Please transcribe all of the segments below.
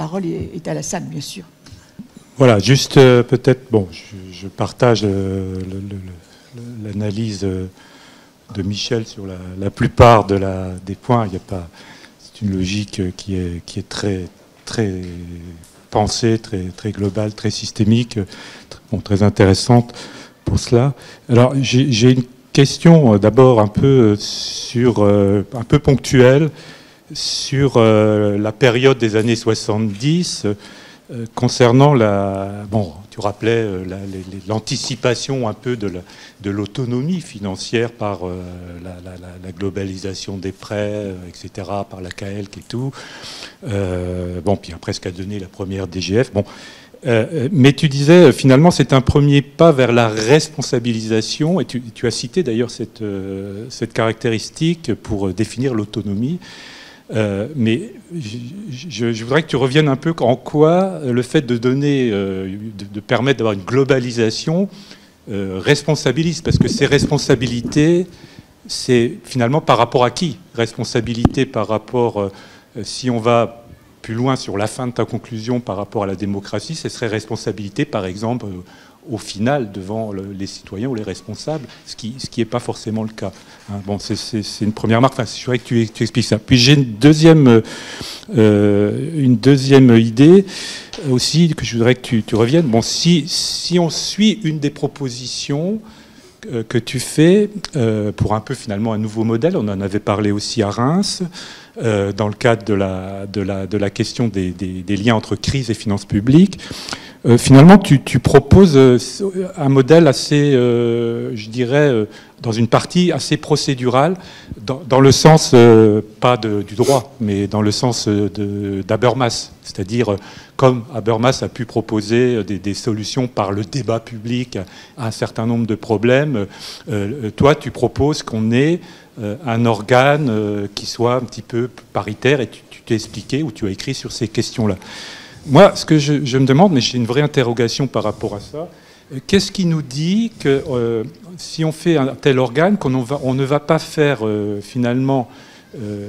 parole est à Alassane, bien sûr. Voilà, juste peut-être, bon, je partage l'analyse de Michel sur la plupart des points. Il y a pas, c'est une logique qui est très pensée, très globale, très systémique, très intéressante pour cela. Alors j'ai une question d'abord un peu ponctuelle sur la période des années 70. Concernant tu rappelais l'anticipation un peu de l'autonomie financière par la globalisation des prêts, etc., par la CAELC et tout. Puis après, ce qu'a donné la première DGF. Mais tu disais, finalement, c'est un premier pas vers la responsabilisation, et tu as cité d'ailleurs cette caractéristique pour définir l'autonomie. Mais je voudrais que tu reviennes un peu en quoi le fait de donner, de permettre d'avoir une globalisation responsabilise, parce que ces responsabilités, c'est finalement par rapport à qui? Responsabilité par rapport, si on va plus loin sur la fin de ta conclusion par rapport à la démocratie, ce serait responsabilité par exemple au final devant les citoyens ou les responsables, ce qui n'est pas forcément le cas. Bon, c'est une première marque. Enfin, je voudrais que tu expliques ça. Puis j'ai une deuxième idée aussi que je voudrais que tu reviennes. Bon, si on suit une des propositions que tu fais pour un peu finalement un nouveau modèle, on en avait parlé aussi à Reims, dans le cadre de la question des liens entre crise et finances publiques. Finalement, tu proposes un modèle assez, je dirais, dans une partie assez procédurale, dans le sens, pas du droit, mais dans le sens d'Habermas. C'est-à-dire, comme Habermas a pu proposer des solutions par le débat public à un certain nombre de problèmes, toi, tu proposes qu'on ait un organe qui soit un petit peu paritaire, et tu t'es expliqué ou tu as écrit sur ces questions-là. Moi, ce que je me demande, mais j'ai une vraie interrogation par rapport à ça, qu'est-ce qui nous dit que si on fait un tel organe, on ne va pas faire finalement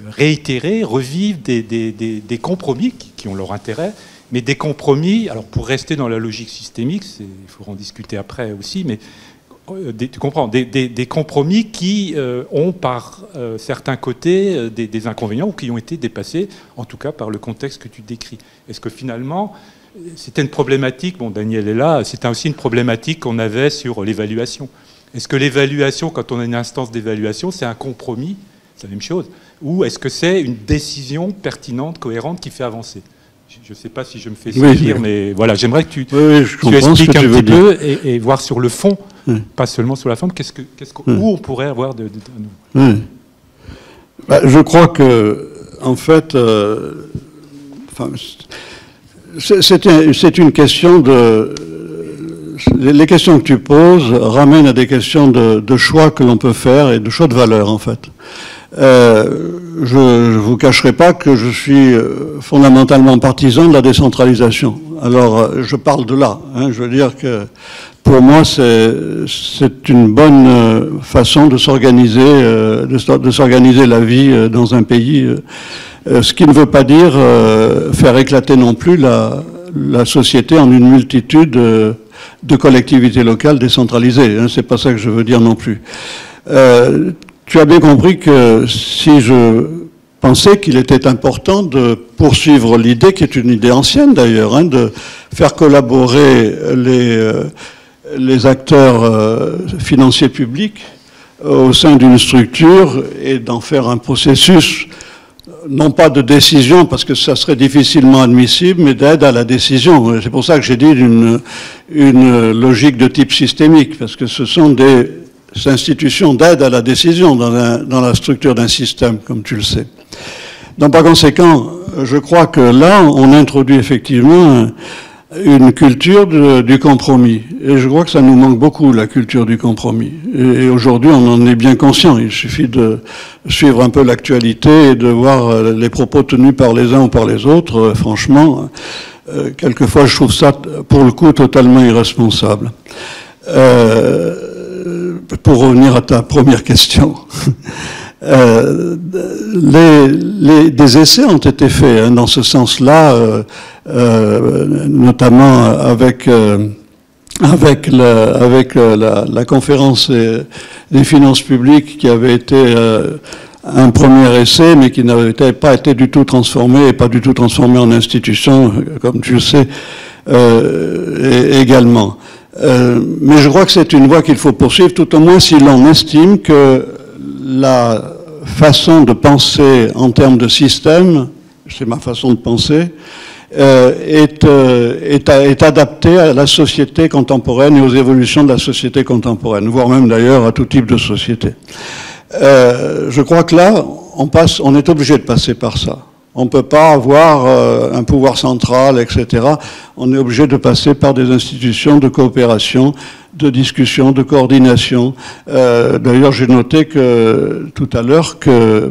réitérer, revivre des compromis qui ont leur intérêt, mais des compromis, alors pour rester dans la logique systémique, il faut en discuter après aussi, mais tu comprends, des compromis qui ont par certains côtés des inconvénients ou qui ont été dépassés, en tout cas par le contexte que tu décris. Est-ce que finalement, c'était une problématique, bon Daniel est là, c'était aussi une problématique qu'on avait sur l'évaluation. Est-ce que l'évaluation, quand on a une instance d'évaluation, c'est un compromis, c'est la même chose, ou est-ce que c'est une décision pertinente, cohérente qui fait avancer ? Je ne sais pas si je me fais saisir, mais voilà, j'aimerais que tu expliques un petit peu et voir sur le fond, pas seulement sur la forme, où on pourrait avoir de je crois que, en fait, c'est une question de... Les questions que tu poses ramènent à des questions de choix que l'on peut faire et de choix de valeur, en fait. Je ne vous cacherai pas que je suis fondamentalement partisan de la décentralisation. Alors, je parle de là. Je veux dire que pour moi, c'est une bonne façon de s'organiser, de s'organiser la vie dans un pays. Ce qui ne veut pas dire faire éclater non plus la société en une multitude de collectivités locales décentralisées. C'est pas ça que je veux dire non plus. Tu as bien compris que si je pensais qu'il était important de poursuivre l'idée, qui est une idée ancienne d'ailleurs, de faire collaborer les acteurs financiers publics au sein d'une structure et d'en faire un processus, non pas de décision, parce que ça serait difficilement admissible, mais d'aide à la décision. C'est pour ça que j'ai dit une logique de type systémique, parce que ce sont des institutions d'aide à la décision dans la structure d'un système, comme tu le sais. Donc, par conséquent, je crois que là, on introduit effectivement une culture du compromis. Et je crois que ça nous manque beaucoup, la culture du compromis. Et aujourd'hui, on en est bien conscient. Il suffit de suivre un peu l'actualité et de voir les propos tenus par les uns ou par les autres. Franchement, quelquefois, je trouve ça, pour le coup, totalement irresponsable. Pour revenir à ta première question, Des essais ont été faits dans ce sens-là, notamment avec la conférence des finances publiques qui avait été un premier essai, mais qui n'avait pas été du tout transformé, et pas du tout transformé en institution, comme tu le sais, également. Mais je crois que c'est une voie qu'il faut poursuivre, tout au moins si l'on estime que la façon de penser en termes de système, c'est ma façon de penser, est adaptée à la société contemporaine et aux évolutions de la société contemporaine, voire même d'ailleurs à tout type de société. Je crois que là, on est obligé de passer par ça. On ne peut pas avoir un pouvoir central, etc. On est obligé de passer par des institutions de coopération, de discussion, de coordination. D'ailleurs, j'ai noté que tout à l'heure que,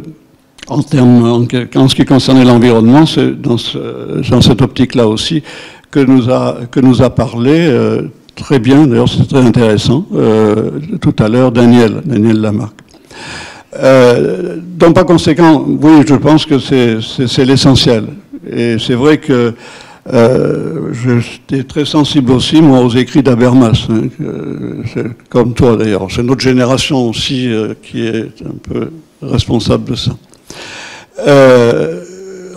en ce qui concernait l'environnement, c'est dans cette optique-là aussi que nous a parlé très bien. D'ailleurs, c'est très intéressant. Tout à l'heure, Daniel Lamarck. Donc, par conséquent, oui, je pense que c'est l'essentiel. Et c'est vrai que j'étais très sensible aussi, moi, aux écrits d'Habermas, hein, comme toi d'ailleurs. C'est notre génération aussi qui est un peu responsable de ça.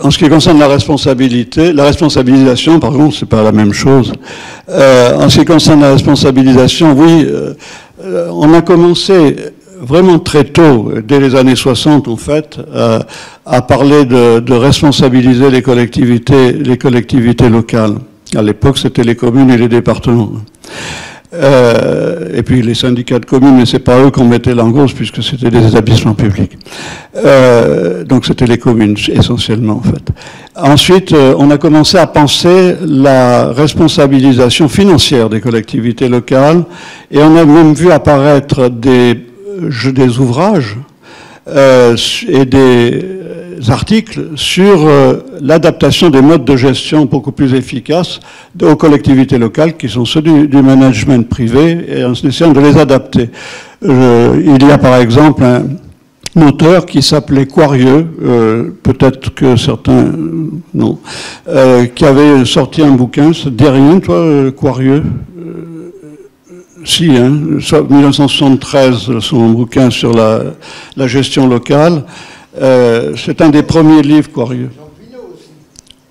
En ce qui concerne la responsabilisation, par contre, c'est pas la même chose. En ce qui concerne la responsabilisation, oui, on a commencé vraiment très tôt, dès les années 60 en fait, à parler de responsabiliser les collectivités locales. À l'époque, c'était les communes et les départements. Et puis les syndicats de communes, mais c'est pas eux qu'on mettait là en cause puisque c'était des établissements publics. Donc c'était les communes essentiellement en fait. Ensuite, on a commencé à penser la responsabilisation financière des collectivités locales et on a même vu apparaître des ouvrages et des articles sur l'adaptation des modes de gestion beaucoup plus efficaces aux collectivités locales qui sont ceux du management privé et en essayant de les adapter. Il y a par exemple un auteur qui s'appelait Coirieux, peut-être que certains non, qui avait sorti un bouquin, ça te dit rien toi Coirieux? Si, hein, 1973, son bouquin sur la gestion locale. C'est un des premiers livres, Coirieux.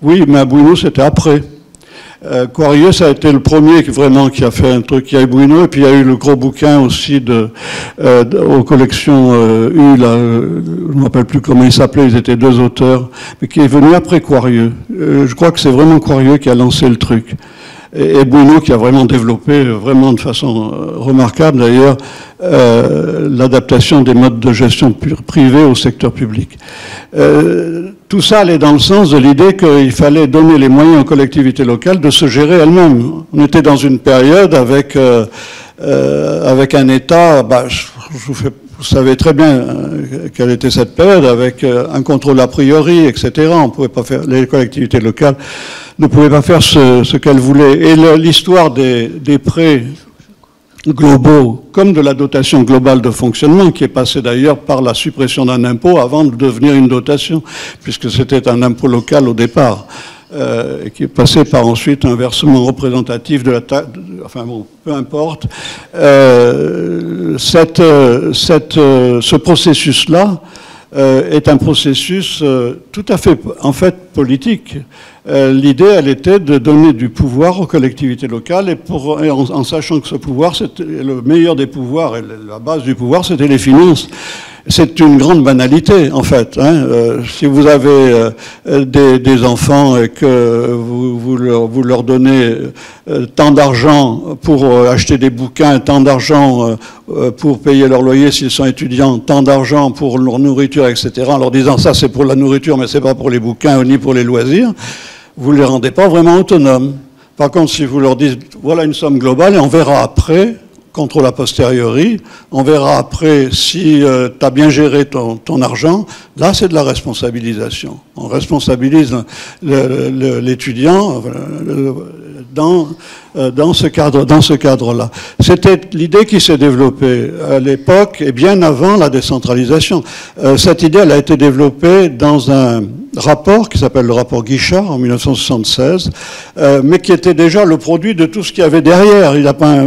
Oui, mais à Bouineau, c'était après. Coirieux, ça a été le premier vraiment qui a fait un truc. Il y a eu Bouineau, et puis il y a eu le gros bouquin aussi aux collections U, là, je ne me rappelle plus comment il s'appelait, ils étaient deux auteurs, mais qui est venu après Coirieux. Je crois que c'est vraiment Coirieux qui a lancé le truc. Et Bouineau qui a vraiment développé, vraiment de façon remarquable d'ailleurs, l'adaptation des modes de gestion privés au secteur public. Tout ça allait dans le sens de l'idée qu'il fallait donner les moyens aux collectivités locales de se gérer elles-mêmes. On était dans une période avec un État, vous savez très bien quelle était cette période, avec un contrôle a priori, etc. On pouvait pas faire, les collectivités locales ne pouvaient pas faire ce qu'elles voulaient. Et l'histoire des prêts globaux, comme de la dotation globale de fonctionnement, qui est passée d'ailleurs par la suppression d'un impôt avant de devenir une dotation, puisque c'était un impôt local au départ, qui est passé par ensuite un versement représentatif de la taxe, enfin bon, peu importe. Ce processus-là est un processus tout à fait, en fait, politique. L'idée, elle était de donner du pouvoir aux collectivités locales et en sachant que ce pouvoir, c'était le meilleur des pouvoirs et la base du pouvoir, c'était les finances. C'est une grande banalité, en fait. Hein. Si vous avez des enfants et que vous leur donnez tant d'argent pour acheter des bouquins, tant d'argent pour payer leur loyer s'ils sont étudiants, tant d'argent pour leur nourriture, etc., en leur disant ça c'est pour la nourriture mais c'est pas pour les bouquins ni pour les loisirs, vous ne les rendez pas vraiment autonomes. Par contre, si vous leur dites voilà une somme globale et on verra après, contrôle a posteriori, on verra après si tu as bien géré ton argent, là c'est de la responsabilisation. On responsabilise l'étudiant dans ce cadre-là. C'était l'idée qui s'est développée à l'époque et bien avant la décentralisation. Cette idée, elle a été développée dans un rapport qui s'appelle le rapport Guichard en 1976, mais qui était déjà le produit de tout ce qu'il y avait derrière.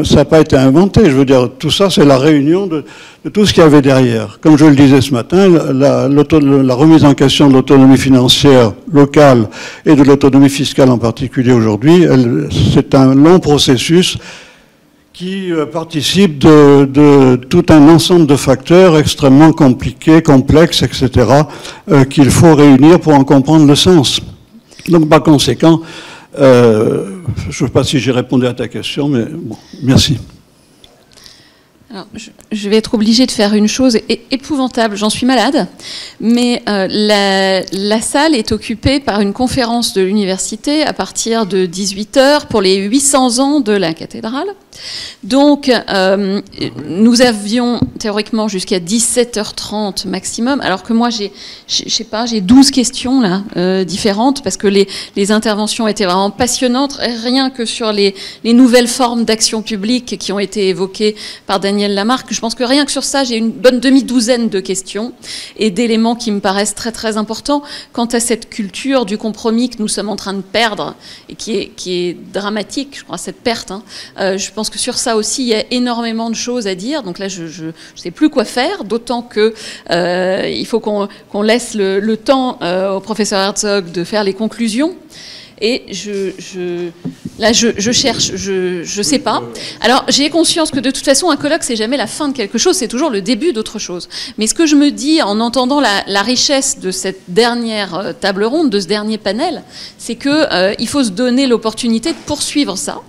Ça n'a pas été inventé. Je veux dire, tout ça, c'est la réunion de tout ce qu'il y avait derrière. Comme je le disais ce matin, la remise en question de l'autonomie financière locale et de l'autonomie fiscale en particulier aujourd'hui, c'est un long processus qui participe de tout un ensemble de facteurs extrêmement compliqués, complexes, etc., qu'il faut réunir pour en comprendre le sens. Donc, par conséquent, je ne sais pas si j'ai répondu à ta question, mais bon, merci. Alors, je vais être obligée de faire une chose épouvantable, j'en suis malade, mais la salle est occupée par une conférence de l'université à partir de 18h pour les 800 ans de la cathédrale. Donc, nous avions théoriquement jusqu'à 17h30 maximum, alors que moi, j'ai 12 questions là, différentes, parce que les interventions étaient vraiment passionnantes, rien que sur les nouvelles formes d'action publique qui ont été évoquées par Daniel Lamarck. Je pense que rien que sur ça, j'ai une bonne demi-douzaine de questions et d'éléments qui me paraissent très très importants quant à cette culture du compromis que nous sommes en train de perdre et qui est dramatique, je crois, cette perte. Je pense que sur ça aussi, il y a énormément de choses à dire. Donc là, je ne sais plus quoi faire, d'autant que il faut qu'on laisse le temps au professeur Herzog de faire les conclusions. Et là, je cherche, je sais pas. Alors, j'ai conscience que de toute façon, un colloque, c'est jamais la fin de quelque chose, c'est toujours le début d'autre chose. Mais ce que je me dis en entendant la richesse de cette dernière table ronde, de ce dernier panel, c'est que il faut se donner l'opportunité de poursuivre ça.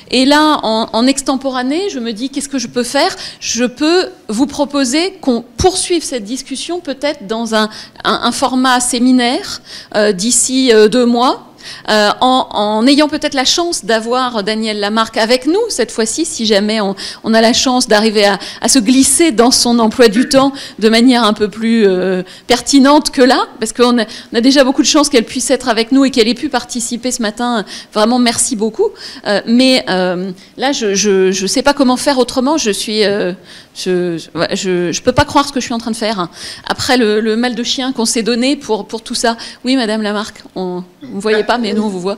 Et là, en extemporané, je me dis, qu'est-ce que je peux faire? Je peux vous proposer qu'on poursuive cette discussion peut-être dans un format séminaire d'ici 2 mois. En ayant peut-être la chance d'avoir Daniel Lamarck avec nous cette fois-ci, si jamais on a la chance d'arriver à se glisser dans son emploi du temps de manière un peu plus pertinente que là, parce qu'on a déjà beaucoup de chance qu'elle puisse être avec nous et qu'elle ait pu participer ce matin. Vraiment, merci beaucoup. Mais là, je sais pas comment faire autrement. Je peux pas croire ce que je suis en train de faire. Après le mal de chien qu'on s'est donné pour tout ça. Oui, Madame Lamarck, vous ne voyez pas, mais nous, on vous voit.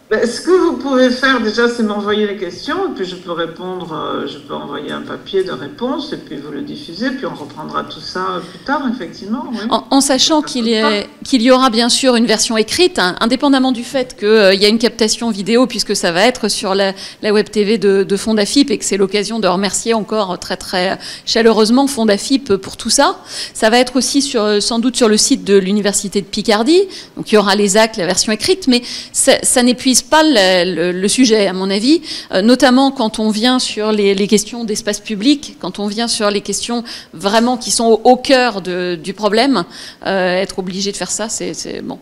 Ce que vous pouvez faire déjà, c'est m'envoyer les questions, et puis je peux répondre, je peux envoyer un papier de réponse, et puis vous le diffusez, puis on reprendra tout ça plus tard, effectivement. Oui. En sachant qu'il y aura bien sûr une version écrite, hein, indépendamment du fait qu'il y a une captation vidéo, puisque ça va être sur la web TV de Fondafip, et que c'est l'occasion de remercier encore très très chaleureusement Fondafip pour tout ça. Ça va être aussi sans doute sur le site de l'Université de Picardie, donc il y aura les actes, la version écrite, mais ça n'épuise pas le sujet, à mon avis, notamment quand on vient sur les questions d'espace public, quand on vient sur les questions vraiment qui sont au cœur du problème. Être obligé de faire ça, c'est bon.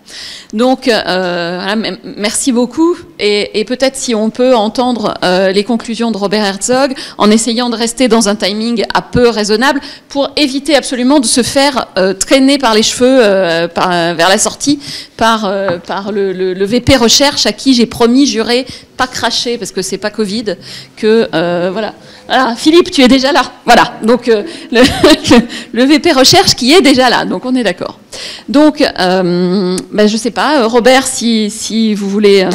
Donc, voilà, merci beaucoup. Et peut-être si on peut entendre les conclusions de Robert Herzog, en essayant de rester dans un timing un peu raisonnable, pour éviter absolument de se faire traîner par les cheveux vers la sortie par le VP Recherche, à qui j'ai promis, juré, pas cracher, parce que c'est pas Covid, que voilà. Voilà, Philippe, tu es déjà là. Voilà, donc le VP Recherche qui est déjà là, donc on est d'accord. Donc, je sais pas, Robert, si vous voulez...